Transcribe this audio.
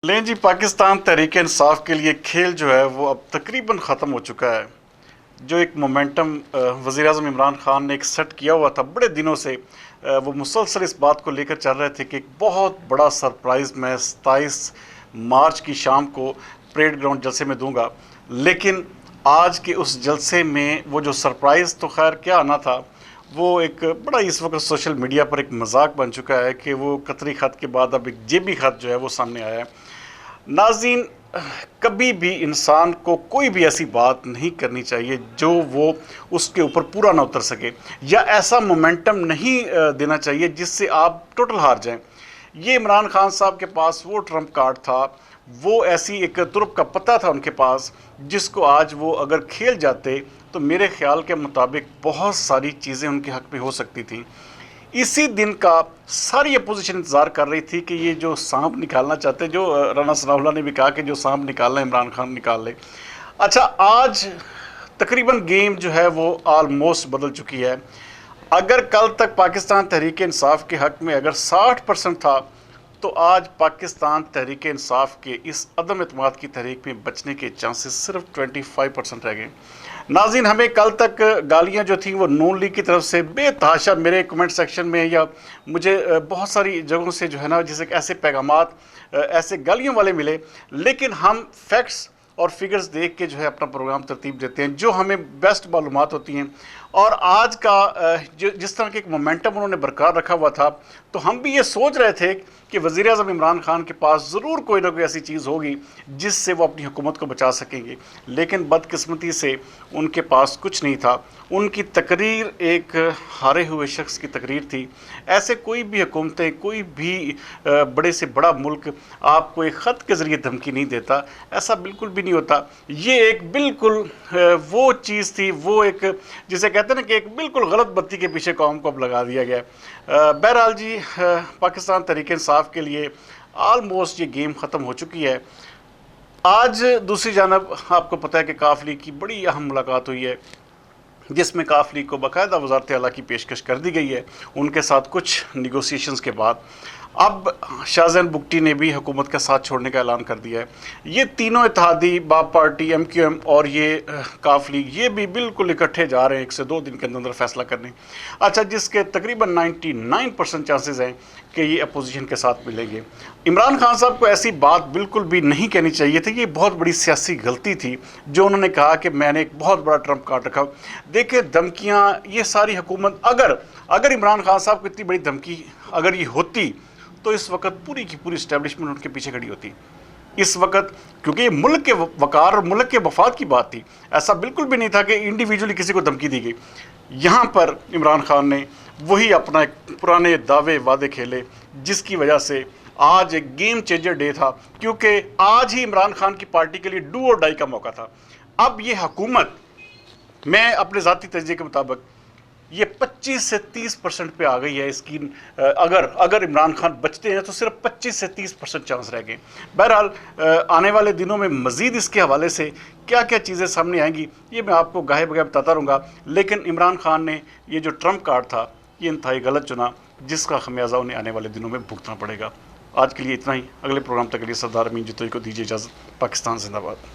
लें जी, पाकिस्तान तहरीक इंसाफ के लिए खेल जो है वो अब तकरीबन ख़त्म हो चुका है। जो एक मोमेंटम वज़ीर-ए-आज़म इमरान खान ने एक सेट किया हुआ था बड़े दिनों से, वो मुसलसल इस बात को लेकर चल रहे थे कि एक बहुत बड़ा सरप्राइज़ मैं 27 मार्च की शाम को परेड ग्राउंड जलसे में दूंगा। लेकिन आज के उस जलसे में वो जो सरप्राइज़ तो खैर क्या आना था, वो एक बड़ा इस वक्त सोशल मीडिया पर एक मजाक बन चुका है कि वो कतरी ख़त के बाद अब एक जेबी ख़त जो है वो सामने आया है। नाज़रीन, कभी भी इंसान को कोई भी ऐसी बात नहीं करनी चाहिए जो वो उसके ऊपर पूरा ना उतर सके, या ऐसा मोमेंटम नहीं देना चाहिए जिससे आप टोटल हार जाएं। ये इमरान खान साहब के पास वो ट्रम्प कार्ड था, वो ऐसी एक तुर्क का पता था उनके पास, जिसको आज वो अगर खेल जाते तो मेरे ख्याल के मुताबिक बहुत सारी चीज़ें उनके हक़ में हो सकती थी। इसी दिन का सारी अपोजिशन इंतज़ार कर रही थी कि ये जो सांप निकालना चाहते, जो राना सनाउल्लाह ने भी कहा कि जो सांप निकालना है इमरान खान निकाल ले। अच्छा, आज तकरीबन गेम जो है वो आलमोस्ट बदल चुकी है। अगर कल तक पाकिस्तान तहरीक इंसाफ के हक़ में अगर 60% था, तो आज पाकिस्तान तहरीक इंसाफ के इस अदम एतमाद की तहरीक में बचने के चांसेस सिर्फ 25% रह गए। नाज़रीन, हमें कल तक गालियां जो थी वो नून लीग की तरफ से बेतहाशा मेरे कमेंट सेक्शन में या मुझे बहुत सारी जगहों से जो है ना, जैसे ऐसे पैगामात ऐसे गालियों वाले मिले। लेकिन हम फैक्ट्स और फिगर्स देख के जो है अपना प्रोग्राम तरतीब देते हैं, जो हमें बेस्ट मालूमात होती हैं। और आज का जो जिस तरह के एक मोमेंटम उन्होंने बरकरार रखा हुआ था, तो हम भी ये सोच रहे थे कि वज़ीर-ए-आज़म इमरान खान के पास ज़रूर कोई ना कोई ऐसी चीज़ होगी जिससे वो अपनी हुकूमत को बचा सकेंगे। लेकिन बदकिस्मती से उनके पास कुछ नहीं था। उनकी तकरीर एक हारे हुए शख्स की तकरीर थी। ऐसे कोई भी हुकूमतें, कोई भी बड़े से बड़ा मुल्क आपको एक ख़त के ज़रिए धमकी नहीं देता, ऐसा बिल्कुल भी नहीं होता। ये एक बिल्कुल वो चीज़ थी, वो एक जिसे कहते हैं ना कि एक बिल्कुल गलत बत्ती के पीछे कौम को अब लगा दिया गया। बहरहाल जी, पाकिस्तान तहरीक इंसाफ के लिए आलमोस्ट ये गेम ख़त्म हो चुकी है। आज दूसरी जानब आपको पता है कि काफ लीग की बड़ी अहम मुलाकात हुई है, जिसमें काफ लीग को बाकायदा वज़ारत आला की पेशकश कर दी गई है। उनके साथ कुछ निगोसिएशंस के बाद अब शाहजहान बुगटी ने भी हुकूमत का साथ छोड़ने का ऐलान कर दिया है। ये तीनों इत्तेहादी, बाप पार्टी, MQM और ये काफ लीग, ये भी बिल्कुल इकट्ठे जा रहे हैं 1 से 2 दिन के अंदर फैसला करने। अच्छा, जिसके तकरीबन 99% चांसेस हैं कि ये अपोजिशन के साथ मिलेंगे। इमरान खान साहब को ऐसी बात बिल्कुल भी नहीं कहनी चाहिए थी। ये बहुत बड़ी सियासी गलती थी जो उन्होंने कहा कि मैंने एक बहुत बड़ा ट्रम्प कार्ड रखा। देखिए, धमकियाँ, ये सारी हुकूमत, अगर इमरान खान साहब को इतनी बड़ी धमकी अगर ये होती तो इस वक्त पूरी की पूरी इस्टेब्लिशमेंट उनके पीछे खड़ी होती। इस वक्त क्योंकि ये मुल्क के वकार और मुल्क के वफाद की बात थी, ऐसा बिल्कुल भी नहीं था कि इंडिविजुअली किसी को धमकी दी गई। यहाँ पर इमरान खान ने वही अपना एक पुराने दावे वादे खेले, जिसकी वजह से आज एक गेम चेंजर डे था, क्योंकि आज ही इमरान खान की पार्टी के लिए डू और डाई का मौका था। अब ये हुकूमत, मैं अपने ज़ाती तजज़िये के मुताबिक ये 25 से 30% पे आ गई है इसकी। अगर इमरान खान बचते हैं तो सिर्फ 25 से 30% चांस रह गए। बहरहाल आने वाले दिनों में मज़ीद इसके हवाले से क्या क्या चीज़ें सामने आएंगी, ये मैं आपको गाहे बगैर बताता रहूँगा। लेकिन इमरान खान ने ये जो ट्रम्प कार्ड था, ये इंतहाई गलत चुना, जिसका खमियाजा उन्हें आने वाले दिनों में भुगतना पड़ेगा। आज के लिए इतना ही। अगले प्रोग्राम तक के लिए सरदार अमीन जतोई को दीजिए इजाज़त। पाकिस्तान जिंदाबाद।